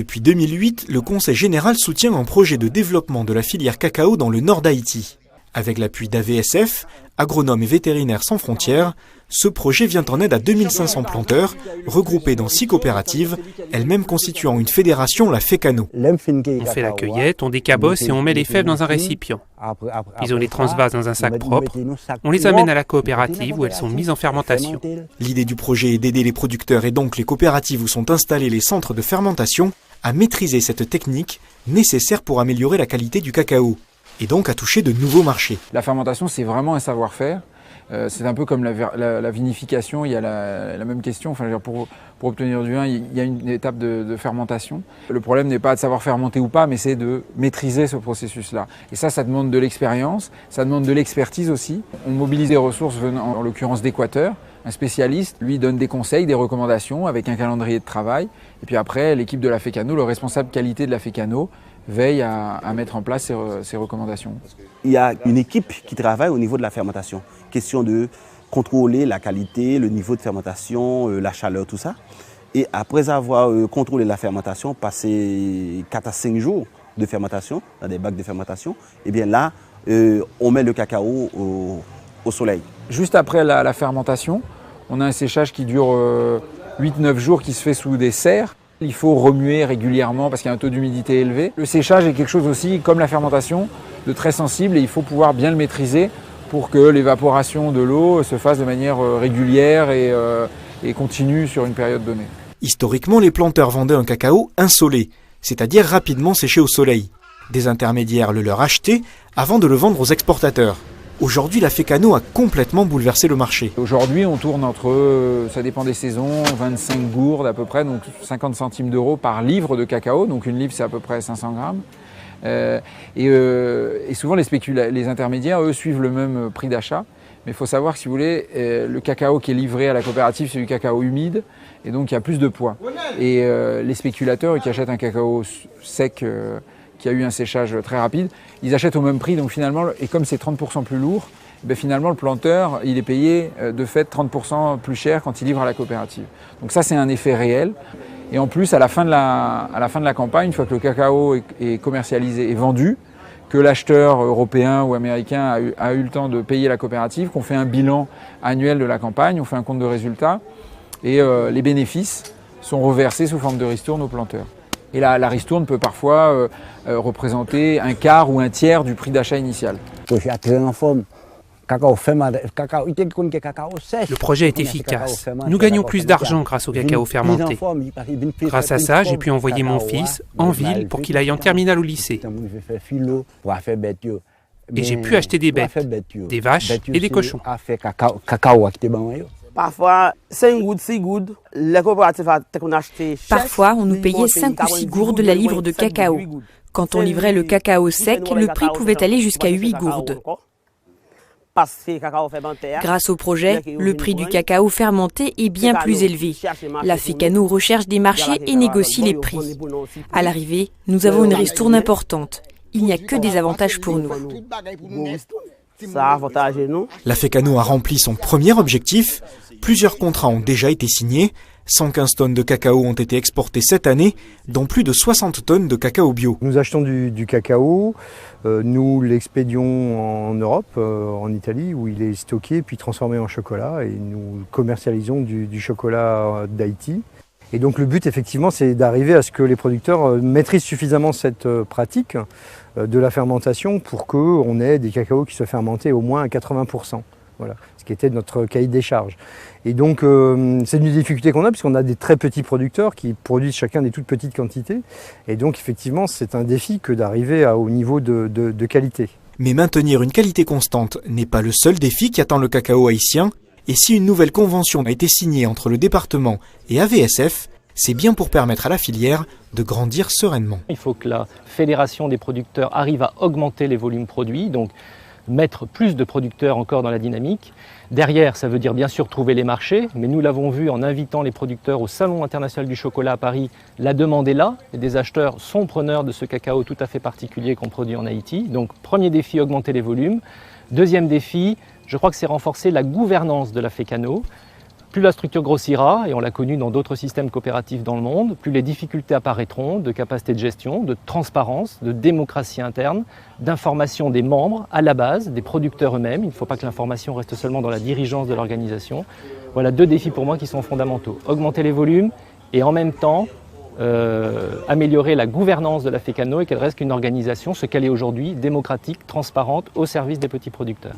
Depuis 2008, le Conseil général soutient un projet de développement de la filière cacao dans le nord d'Haïti. Avec l'appui d'AVSF, Agronomes et Vétérinaires sans frontières, ce projet vient en aide à 2500 planteurs, regroupés dans 6 coopératives, elles-mêmes constituant une fédération, la FECANO. On fait la cueillette, on décabosse et on met les fèves dans un récipient. Puis on les transvase dans un sac propre. On les amène à la coopérative où elles sont mises en fermentation. L'idée du projet est d'aider les producteurs et donc les coopératives où sont installés les centres de fermentation à maîtriser cette technique nécessaire pour améliorer la qualité du cacao et donc à toucher de nouveaux marchés. La fermentation, c'est vraiment un savoir-faire. C'est un peu comme la vinification, il y a la même question. Enfin, pour obtenir du vin, il y a une étape de fermentation. Le problème n'est pas de savoir fermenter ou pas, mais c'est de maîtriser ce processus-là. Et ça demande de l'expérience, ça demande de l'expertise aussi. On mobilise des ressources venant, en l'occurrence d'Équateur. Un spécialiste, lui, donne des conseils, des recommandations avec un calendrier de travail. Et puis après, l'équipe de la FECANO, le responsable qualité de la FECANO, veille à mettre en place ces recommandations. Il y a une équipe qui travaille au niveau de la fermentation. Question de contrôler la qualité, le niveau de fermentation, la chaleur, tout ça. Et après avoir contrôlé la fermentation, passer 4 à 5 jours de fermentation, dans des bacs de fermentation, et bien là, on met le cacao au soleil. Juste après la fermentation, on a un séchage qui dure 8-9 jours qui se fait sous des serres. Il faut remuer régulièrement parce qu'il y a un taux d'humidité élevé. Le séchage est quelque chose aussi, comme la fermentation, de très sensible et il faut pouvoir bien le maîtriser pour que l'évaporation de l'eau se fasse de manière régulière et continue sur une période donnée. Historiquement, les planteurs vendaient un cacao insolé, c'est-à-dire rapidement séché au soleil. Des intermédiaires le leur achetaient avant de le vendre aux exportateurs. Aujourd'hui, la FECANO a complètement bouleversé le marché. Aujourd'hui, on tourne entre, ça dépend des saisons, 25 gourdes à peu près, donc 50 centimes d'euros par livre de cacao. Donc une livre, c'est à peu près 500 grammes. Et souvent, les intermédiaires, eux, suivent le même prix d'achat. Mais il faut savoir que, si vous voulez, le cacao qui est livré à la coopérative, c'est du cacao humide. Et donc, il y a plus de poids. Et les spéculateurs qui achètent un cacao sec qui a eu un séchage très rapide, ils achètent au même prix. Donc finalement, et comme c'est 30% plus lourd, ben finalement le planteur, il est payé de fait 30% plus cher quand il livre à la coopérative. Donc ça, c'est un effet réel. Et en plus, à la fin de la campagne, une fois que le cacao est commercialisé et vendu, que l'acheteur européen ou américain a eu le temps de payer la coopérative, qu'on fait un bilan annuel de la campagne, on fait un compte de résultats, et les bénéfices sont reversés sous forme de ristourne aux planteurs. Et la ristourne peut parfois représenter un quart ou un tiers du prix d'achat initial. Le projet est efficace. Nous gagnons plus d'argent grâce au cacao fermenté. Grâce à ça, j'ai pu envoyer mon fils en ville pour qu'il aille en terminale au lycée. Et j'ai pu acheter des bêtes, des vaches et des cochons. Parfois, 5 gourdes, 6 gourdes. Les coopératives qu'on achetait. Parfois, on nous payait 5 ou 6 gourdes la livre de cacao. Quand on livrait le cacao sec, le prix pouvait aller jusqu'à 8 gourdes. Grâce au projet, le prix du cacao fermenté est bien plus élevé. La FECANO recherche des marchés et négocie les prix. À l'arrivée, nous avons une ristourne importante. Il n'y a que des avantages pour nous. La FECANO a rempli son premier objectif. Plusieurs contrats ont déjà été signés. 115 tonnes de cacao ont été exportées cette année, dont plus de 60 tonnes de cacao bio. Nous achetons du cacao, nous l'expédions en Europe, en Italie, où il est stocké puis transformé en chocolat, et nous commercialisons du chocolat d'Haïti. Et donc le but, effectivement, c'est d'arriver à ce que les producteurs maîtrisent suffisamment cette pratique de la fermentation pour qu'on ait des cacaos qui soient fermentés au moins à 80%. Voilà, ce qui était notre cahier des charges. Et donc c'est une difficulté qu'on a, puisqu'on a des très petits producteurs qui produisent chacun des toutes petites quantités. Et donc effectivement, c'est un défi que d'arriver au niveau de qualité. Mais maintenir une qualité constante n'est pas le seul défi qui attend le cacao haïtien. Et si une nouvelle convention a été signée entre le département et AVSF, c'est bien pour permettre à la filière de grandir sereinement. Il faut que la fédération des producteurs arrive à augmenter les volumes produits, donc mettre plus de producteurs encore dans la dynamique. Derrière, ça veut dire bien sûr trouver les marchés, mais nous l'avons vu en invitant les producteurs au Salon international du chocolat à Paris, la demande est là, et des acheteurs sont preneurs de ce cacao tout à fait particulier qu'on produit en Haïti. Donc premier défi, augmenter les volumes. Deuxième défi, je crois que c'est renforcer la gouvernance de la FECANO. Plus la structure grossira, et on l'a connu dans d'autres systèmes coopératifs dans le monde, plus les difficultés apparaîtront de capacité de gestion, de transparence, de démocratie interne, d'information des membres à la base, des producteurs eux-mêmes. Il ne faut pas que l'information reste seulement dans la dirigeance de l'organisation. Voilà 2 défis pour moi qui sont fondamentaux. Augmenter les volumes et en même temps améliorer la gouvernance de la FECANO et qu'elle reste une organisation, ce qu'elle est aujourd'hui, démocratique, transparente, au service des petits producteurs.